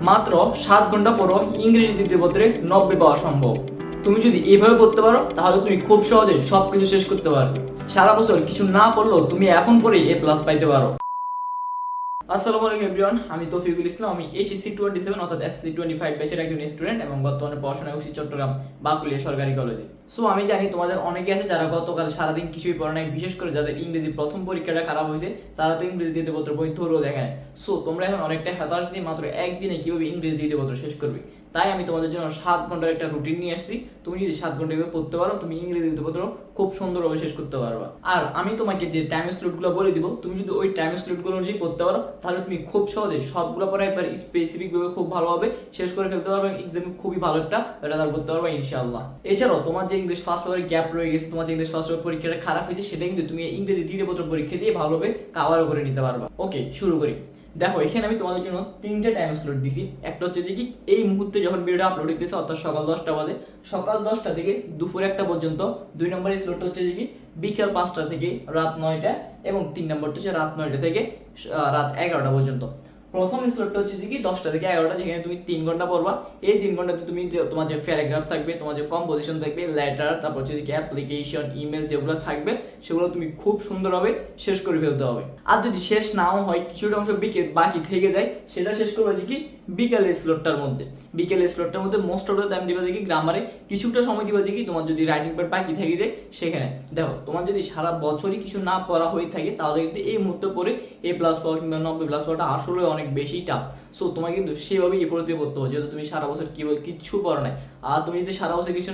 মাত্র 7 ঘন্টা পরও ইংরেজি দ্বিতীয় পত্রে 90 পাওয়া সম্ভব। তুমি যদি এইভাবে পড়তে পারো তাহলে তুমি খুব সহজে সবকিছু শেষ করতে পারবে। সারা বছর কিছু না পড়লেও তুমি এখন পরেই A+ পাইতে পারো। আসসালামু আলাইকুম এভরিওয়ান, আমি তৌফিকুল ইসলাম। আমি HSC 27 অর্থাৎ SSC 25 ব্যাচের একজন স্টুডেন্ট এবং বর্তমানে পড়াশোনা করছি চট্টগ্রাম বাকুলিয়া সরকারি কলেজে। সো আমি জানি তোমাদের অনেকে আছে যারা গতকাল সারাদিন কিছুই পড়ে নাই, বিশেষ করে যাদের ইংরেজি প্রথম পরীক্ষাটা খারাপ হয়েছে তারা তো ইংরেজি দ্বিতীয় পত্র বই ধরেও দেখে নেয়। সো তোমরা এখন অনেকটা হতাশ দিয়ে মাত্র একদিনে কিভাবে ইংরেজি দ্বিতীয় পত্র শেষ করবে, তাই আমি তোমাদের জন্য 7 ঘন্টার একটা রুটিন নিয়ে আসছি। তুমি যদি 7 ঘন্টা পড়তে পারো তুমি ইংরেজি দ্বিতীয় পত্র খুব সুন্দরভাবে শেষ করতে পারবা। আর আমি তোমাকে যে টাইম স্লটগুলো বলে দিব, তুমি যদি ওই টাইম স্লটগুলো অনুযায়ী পড়তে পারো তাহলে তুমি খুব সহজে সবগুলো পরে একবার স্পেসিফিক ভাবে খুব ভালোভাবে শেষ করে ফেলতে পারবে। এক্সামে খুবই ভালো একটা রেজাল্ট করতে পারবে ইনশাআল্লাহ। এছাড়াও তোমার যে ইংলিশ ফার্স্ট পেপারে গ্যাপ রয়ে গেছে, তোমার যে ইংলিশ ফার্স্ট পেপার পরীক্ষাটা খারাপ হয়েছে, সেটা কিন্তু তুমি ইংরেজি দ্বিতীয় পত্র পরীক্ষা দিয়ে ভালোভাবে কাভারও করে নিতে পারবা। ওকে, শুরু করি। দেখো, এখানে আমি তোমাদের জন্য 3টে টাইম স্লট দিছি। একটা হচ্ছে যে কি এই মুহূর্তে যখন ভিডিওটা আপলোড হইতেছে অর্থাৎ সকাল 10টা বাজে, সকাল 10টা থেকে দুপুর 1টা পর্যন্ত। 2 নম্বর স্লটটা হচ্ছে যে কি বিকেল 5টা থেকে রাত 9টা, এবং 3 নম্বরটা হচ্ছে রাত 9টা থেকে রাত 11টা পর্যন্ত। প্রথম স্লটটা হচ্ছে যে কি 10টা থেকে 11টা, যেখানে তুমি 3 ঘন্টা পড়বা। এই 3 ঘন্টাতে তুমি তোমার যে প্যারাগ্রাফ থাকবে, তোমার যে কম্পোজিশন থাকবে, লেটার, তারপর হচ্ছে যে অ্যাপ্লিকেশন, ইমেল যেগুলো থাকবে সেগুলো তুমি খুব সুন্দরভাবে শেষ করে ফেলতে হবে। আর যদি শেষ নাও হয়, কিছুটা অংশ বাকি থেকে যায়, সেটা শেষ করবে যে কি বিকেলের স্লটটার মধ্যে। বিকেলের স্লটটার মধ্যে মোস্ট অফ দ্য টাইম দিবা যে কি গ্রামারে, কিছুটা সময় দিবা যে কি তোমার যদি রাইটিং পার্ট বাকি থেকে যায় সেখানে। দেখো, তোমার যদি সারা বছরই কিছু না পড়া হয়ে থাকে তাহলে কিন্তু এই মুহূর্তে পড়ে A+ পাওয়া কিংবা 90+ পাওয়াটা আসলে অনেক বেশি টাফ। সো তোমাকে কিন্তু সেভাবেই এফোর্ট দিয়ে পড়তে হবে, যেহেতু তুমি সারা বছর কিচ্ছু পড়ো নাই। আর তুমি যদি সারা বছর কিছু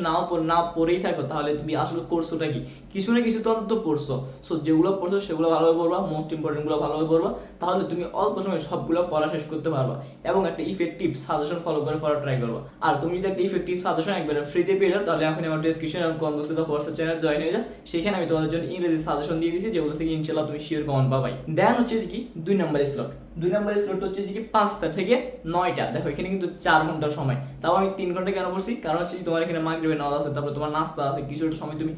না পড়েই থাকো তাহলে তুমি আসলে করছোটা কি, কিছু না কিছু তো অন্তত পড়ছো। সো যেগুলো পড়ছো সেগুলো ভালোভাবে পড়বা, মোস্ট ইম্পর্টেন্ট গুলো ভালোভাবে পড়বা, তাহলে তুমি অল্প সময় সবগুলো পড়া শেষ করতে পারবা এবং একটা ইফেক্টিভ সাজেশন ফলো করে পড়া ট্রাই করবা। আর তুমি যদি একটা ইফেক্টিভ সাজেশন একবারে ফ্রিতে পেয়ে যাও তাহলে এখন আমার ডেসক্রিপশন এবং কমেন্ট বক্সে হোয়াটসঅ্যাপ চ্যানেল জয়েন হয়ে যাও। সেখানে আমি তোমাদের জন্য ইংরেজি সাজেশন দিয়ে দিয়েছি, যেগুলো থেকে ইনশাআল্লাহ তুমি শিওর কমেন্ট পাবাই। দেন হচ্ছে কি 2 নম্বর স্লট। 2 নম্বর স্লট হচ্ছে যে কি 5টা থেকে 9টা। দেখো, এখানে কিন্তু 4 ঘন্টা সময়। তাও আমি 3 ঘন্টা কেন বলছি, কারণ হচ্ছে তোমার এখানে মাগরিবের নামাজ আছে, তারপর তোমার নাস্তা আছে, কিছুটা সময় তুমি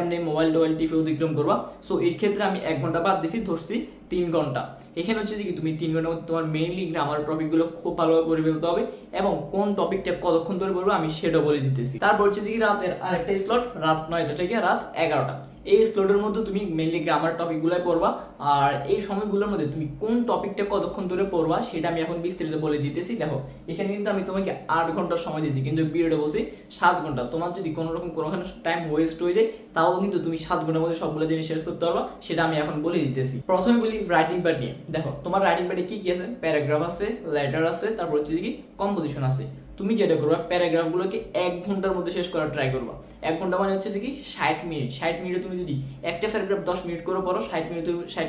এমনি মোবাইল টিপে অতিক্রম করবা। সো এর ক্ষেত্রে আমি 1 ঘন্টা বাদ দিছি, ধরছি 3 ঘন্টা। এখানে হচ্ছে যে কি তুমি 3 ঘন্টার মধ্যে তোমার মেইনলি গ্রামার টপিকগুলো খুব ভালোভাবে পড়ে ফেলতে হবে, এবং কোন টপিকটা কতক্ষণ ধরে পড়বে আমি সেটা বলে দিতেছি। তারপর হচ্ছে যে কি রাতের আরেকটা স্লট, রাত 9টা থেকে রাত 11টা। এই স্লটের মধ্যে তুমি মেইনলি গ্রামার টপিকগুলোই পড়বা। আর এই সময়গুলোর মধ্যে তুমি কোন টপিকটা কতক্ষণ ধরে পড়বা সেটা আমি এখন বিস্তারিত বলে দিতেছি। দেখো, এখানে কিন্তু আমি তোমাকে 8 ঘন্টার সময় দিয়েছি, কিন্তু ভিডিওটা বলছি 7 ঘন্টা। তোমার যদি কোনোখানে টাইম ওয়েস্ট হয়ে যায় তাও কিন্তু তুমি 7 ঘন্টার মধ্যে সবগুলো জিনিস শেষ করতে পারবা, সেটা আমি এখন বলে দিতেছি। প্রথমে বলি রাইটিং পার্ট নিয়ে। দেখো, তোমার রাইটিং পার্টে কি কি আছে, প্যারাগ্রাফ আছে, লেটার আছে, তারপর হচ্ছে কি কম্পোজিশন আছে। তুমি যেটা করবা, প্যারাগ্রাফগুলোকে 1 ঘন্টার মধ্যে শেষ করার ট্রাই করবা। 1 ঘন্টা মানে হচ্ছে কি 60 মিনিট। 60 মিনিটে তুমি যদি একটা প্যারাগ্রাফ 10 মিনিট করে পড়ো, 60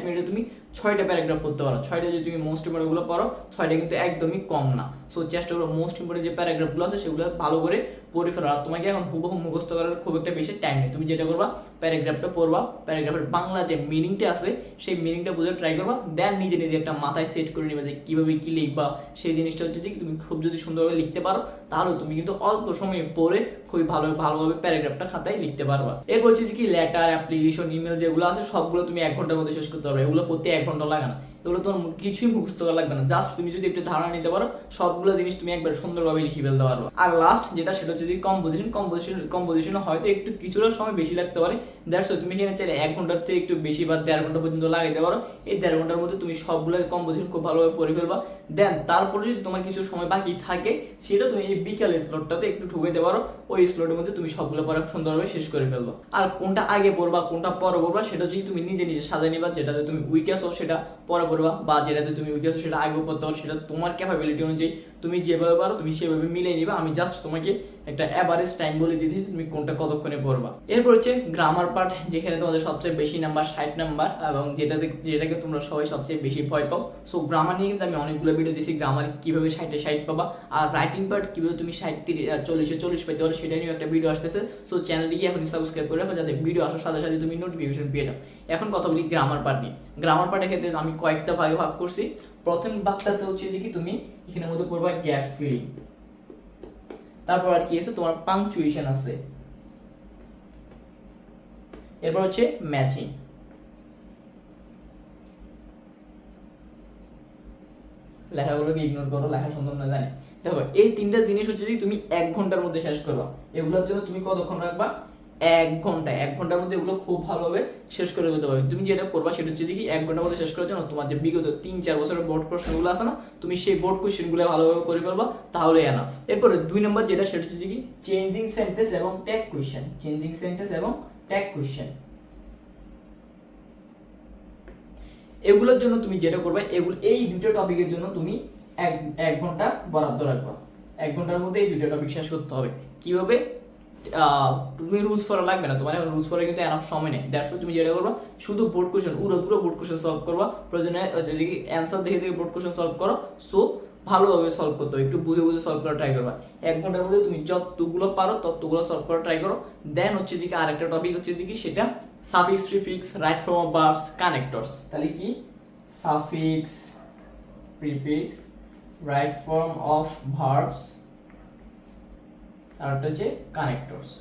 মিনিটে তুমি 6টা প্যারাগ্রাফ পড়তে পারো। 6টা যদি তুমি মোস্ট ইম্পর্টেন্ট গুলো পড়ো, 6টা কিন্তু একদমই কম না। সো চেষ্টা করো মোস্ট ইম্পর্টেন্ট যে প্যারাগ্রাফগুলো আছে সেগুলো ভালো করে পড়ে ফেলো। আর তোমাকে এখন হুবহু মুখস্থ করার খুব একটা বেশি টাইম নেই। তুমি যেটা করবা, প্যারাগ্রাফটা পড়বা, প্যারাগ্রাফের বাংলা যে মিনিংটা আছে সেই মিনিংটা বুঝে ট্রাই করবা। দেন নিজে নিজে একটা মাথায় সেট করে নিবা যে কিভাবে কি লিখবা। সেই জিনিসটা হচ্ছে যে তুমি খুব যদি সুন্দরভাবে লিখতে পারো তাহলে তুমি কিন্তু অল্প সময়ে পড়ে খুবই ভালোভাবে প্যারাগ্রাফটা খাতায় লিখতে পারবা। এরপর হচ্ছে কি লেটার, অ্যাপ্লিকেশন, ইমেল যেগুলো আছে সবগুলো তুমি 1 ঘন্টার মধ্যে শেষ করতে পারবে। এগুলো পড়তে 1 ঘন্টা লাগে না, এগুলো তোমার কিছুই মুখস্থ করা লাগবে না। জাস্ট তুমি যদি একটু ধারণা নিতে পারো সবগুলো জিনিস তুমি একবার সুন্দরভাবে লিখে ফেলতে পারবে। আর লাস্ট যেটা, সেটা হচ্ছে কম্পোজিশন হয়তো একটু কিছুটা সময় বেশি লাগতে পারে। দ্যাটস তুমি এখানে চাইলে 1 ঘন্টার থেকে একটু বেশি বা 1.5 ঘন্টা পর্যন্ত লাগাইতে পারো। এই 1.5 ঘন্টার মধ্যে তুমি সবগুলো কম্পোজিশন খুব ভালোভাবে পড়ে ফেলবা। দেন তারপরে যদি তোমার কিছু সময় বাকি থাকে সেটা তুমি এই বিকাল স্লটটাতে একটু ঢুকাইতে পারো। ওই স্লটের মধ্যে তুমি সবগুলো পড়া সুন্দরভাবে শেষ করে ফেলবা। আর কোনটা আগে পড়বা কোনটা পরে পড়বা সেটা হচ্ছে তুমি নিজে নিজে সাজাই নিবা। যেটাতে তুমি উইক আছো সেটা পরে পড়বা, বা যেটাতে তুমি উইক আছো সেটা আগেও পড়তে পারো। সেটা তোমার ক্যাপাবিলিটি অনুযায়ী তুমি যেভাবে পারো তুমি সেভাবে মিলিয়ে নিবা। আমি জাস্ট তোমাকে একটা অ্যাভারেজ টাইম বলে দিতেছি তুমি কোনটা কতক্ষণে পড়বা। এরপর হচ্ছে গ্রামার পার্ট, যেখানে তোমাদের সবচেয়ে বেশি নাম্বার 60 নাম্বার, এবং যেটাকে তোমরা সবাই সবচেয়ে বেশি ভয় পাও। সো গ্রামার নিয়ে কিন্তু আমি অনেকগুলো ভিডিও দিয়েছি, গ্রামার কিভাবে 60-এ 60 পাবা, আর রাইটিং পার্ট কিভাবে তুমি 60-40-এ 40 পেতে পারো সেটা নিয়ে একটা ভিডিও আসতেছে। সো চ্যানেলটিকে এখন সাবস্ক্রাইব করে রাখো যাতে ভিডিও আসার সাথে সাথে তুমি নোটিফিকেশন পেয়ে যাও। এখন কথা বলি গ্রামার পার্ট নিয়ে। গ্রামার পার্টের ক্ষেত্রে আমি কয়েকটা ভাগে ভাগ করছি। প্রথম ভাগটাতে হচ্ছে দেখি তুমি এখানের মধ্যে পড়বা গ্যাপ ফিলিং, তারপর আর কি আছে তোমার পাংচুয়েশন আছে, এরপর হচ্ছে ম্যাচিং, লেখাগুলোকে ইগনোর করো, লেখা সুন্দর না জানি। দেখো এই তিনটা জিনিস হচ্ছে যে তুমি 1 ঘন্টার মধ্যে শেষ করবা। এগুলোর জন্য তুমি কতক্ষণ রাখবা? 1 ঘন্টা। 1 ঘন্টার মধ্যে এগুলো খুব ভালোভাবে শেষ করে দিতে পারবে। তুমি যেটা করবা সেটা হচ্ছে কি 1 ঘন্টার মধ্যে শেষ করার জন্য তোমার যে বিগত 3-4 বছরের বোর্ড কোশ্চেনগুলো আছে না, তুমি সেই বোর্ড কোশ্চেনগুলো ভালোভাবে করে ফেলবা, তাহলে এনা। এরপরে 2 নম্বর যেটা সেটা হচ্ছে কি চেঞ্জিং সেন্টেন্স এবং ট্যাগ কোশ্চেন। চেঞ্জিং সেন্টেন্স এবং ট্যাগ কোশ্চেন, এগুলোর জন্য তুমি যেটা করবে, এই দুটো টপিকের জন্য তুমি এক ঘন্টা বরাদ্দ রাখবা। 1 ঘন্টার মধ্যে এই দুটো টপিক শেষ করতে হবে। কিভাবে? তুমি রুলস ফলো লাগবে না, তোমার এখন রুলস ফলো কিন্তু এনাফ সময় নেই। দ্যাটস তুমি যেটা করবা, শুধু বোর্ড কোশ্চেন পুরো বোর্ড কোশ্চেন সলভ করবা। প্রয়োজনে অ্যান্সার দেখে দেখে বোর্ড কোশ্চেন সলভ করো। সো ভালোভাবে সলভ করতে হবে, একটু বুঝে বুঝে সলভ করা ট্রাই করবা। 1 ঘন্টার মধ্যে তুমি যতগুলো পারো ততগুলো সলভ করা ট্রাই করো। দেন হচ্ছে দিকে আরেকটা টপিক হচ্ছে দিকে, সেটা suffix, prefix, right form of verbs, connectors. তাহলে কি suffix, prefix, right form of verbs, আর একটা হচ্ছে কানেক্টরস।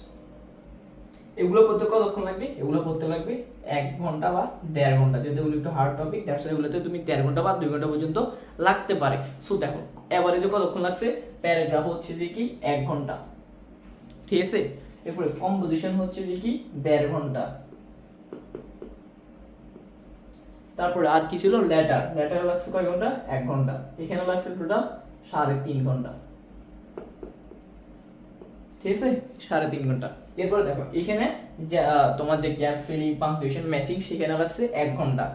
এগুলো পড়তে কতক্ষণ লাগবে? এগুলো পড়তে লাগবে 1 ঘন্টা বা 1.5 ঘন্টা। যেহেতু এগুলো একটু হার্ড টপিক, দ্যাটস এগুলোতে তুমি 1.5 ঘন্টা বা 2 ঘন্টা পর্যন্ত লাগতে পারে। সো দেখো এভারেজে কতক্ষণ লাগছে? প্যারাগ্রাফ হচ্ছে যে কি 1 ঘন্টা, ঠিক আছে। এরপরে কম্পোজিশন হচ্ছে যে কি 1.5 ঘন্টা। তারপরে আর কি ছিল? লেটার লাগছে কয় ঘন্টা? 1 ঘন্টা। এখানে লাগছে টোটাল 3.5 ঘন্টা, ঠিক আছে, 3.5 ঘন্টা। এরপরে দেখো এখানে তোমার যে গ্যাপ ফিলিং, পাংচুয়েশন, ম্যাচিং, সেখানে লাগছে 1 ঘন্টা।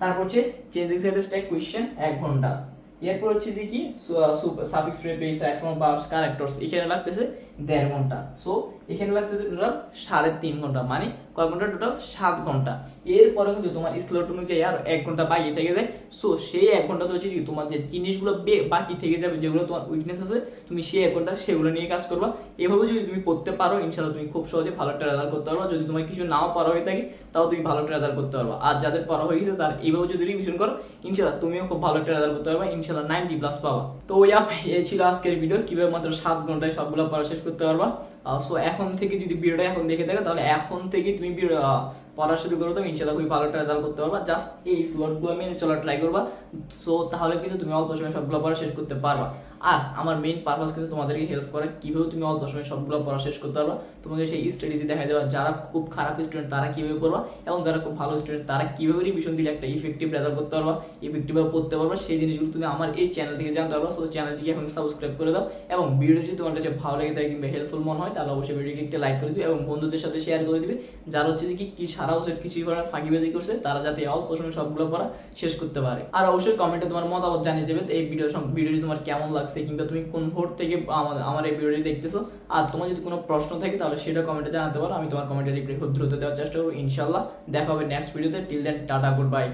তারপর হচ্ছে চেঞ্জিং সেন্টেন্স ট্যাগ কোশ্চেন 1 ঘন্টা। এরপর হচ্ছে যে কি suffix, prefix, right form, verbs, connectors, এখানে লাগতেছে 1.5 ঘন্টা। সো এখানে লাগতেছে টোটাল 3.5 ঘন্টা। মানে কয় ঘন্টা? টোটাল 7 ঘন্টা। এরপরে কিন্তু তোমার স্লট অনুযায়ী আর 1 ঘন্টা বাকি থেকে যায়। সো সেই 1 ঘন্টাতে হচ্ছে কি তোমার যে জিনিসগুলো বাকি থেকে যাবে, যেগুলো তোমার উইকনেস আছে, তুমি সেই 1 ঘন্টা সেগুলো নিয়ে কাজ করবা। এভাবে যদি তুমি পড়তে পারো, ইনশাআল্লাহ তুমি খুব সহজে ভালো একটা রেজাল্ট করতে পারবা। যদি তোমার কিছু নাও পড়া হয়ে থাকে, তাও তুমি ভালো একটা রেজাল্ট করতে পারবা। আর যাদের পড়া হয়ে গেছে, তার এইভাবে যদি রিভিশন করো, ইনশাআল্লাহ তুমিও খুব ভালো একটা রেজাল্ট করতে পারবা, ইনশাআল্লাহ 90+ পাবা। তো এই ছিল আজকের ভিডিও, কিভাবে মাত্র 7 ঘন্টায় সবগুলো পড়া শেষ করতে পারবা। সো এখন থেকে যদি ভিডিওটা এখন দেখে থাকো, তাহলে এখন থেকে তুমি পড়া শুরু করো, তুমি ইনশাআল্লাহ খুবই ভালো একটা রেজাল্ট করতে পারবা। জাস্ট এই স্লটগুলো মেনে চলার ট্রাই করবা। সো তাহলে কিন্তু তুমি অল্প সময় সবগুলো পড়া শেষ করতে পারবা। আর আমার মেইন পারপাস কিন্তু তোমাদেরকে হেল্প করে, কিভাবে তুমি অল্প সময় সবগুলো পড়া শেষ করতে পারবা। তোমাকে সেই স্ট্র্যাটেজি দেখা দেওয়া, যারা খুব খারাপ স্টুডেন্ট তারা কিভাবে পড়বা, এবং যারা খুব ভালো স্টুডেন্ট তারা কিভাবে রিভিশন দিলে একটা ইফেক্টিভ রেজাল্ট করতে পারবা, ইফেক্টিভভাবে পড়তে পারবা, সেই জিনিসগুলো তুমি আমার এই চ্যানেল থেকে জানতে পারবা। সো চ্যানেলটিকে এখন সাবস্ক্রাইব করে দাও, এবং ভিডিও যদি তোমার কাছে ভালো লেগে থাকে কিংবা হেল্পফুল মনে হয়, তাহলে অবশ্যই ভিডিওকে একটা লাইক করে দিবে এবং বন্ধুদের সাথে শেয়ার করে দিবে, যারা হচ্ছে যে কি সারা বছর কিছুই করার ফাঁকিবাজি করছে, তারা যাতে অল্প সময় সবগুলো পড়া শেষ করতে পারে। আর অবশ্যই কমেন্টে তোমার মতামত জানিয়ে দেবে এই ভিডিওটি তোমার কেমন লাগছে, কিংবা তুমি কোন ভোট থেকে আমার এই ভিডিওটি দেখতেছো। আর তোমার যদি কোনো প্রশ্ন থাকে, তাহলে সেটা কমেন্টে জানাতে পারো, আমি তোমার কমেন্টে রিপ্লাই খুব দ্রুত দেওয়ার চেষ্টা করবো ইনশাআল্লাহ। দেখা হবে নেক্সট ভিডিওতে। Till then, tata, good bye.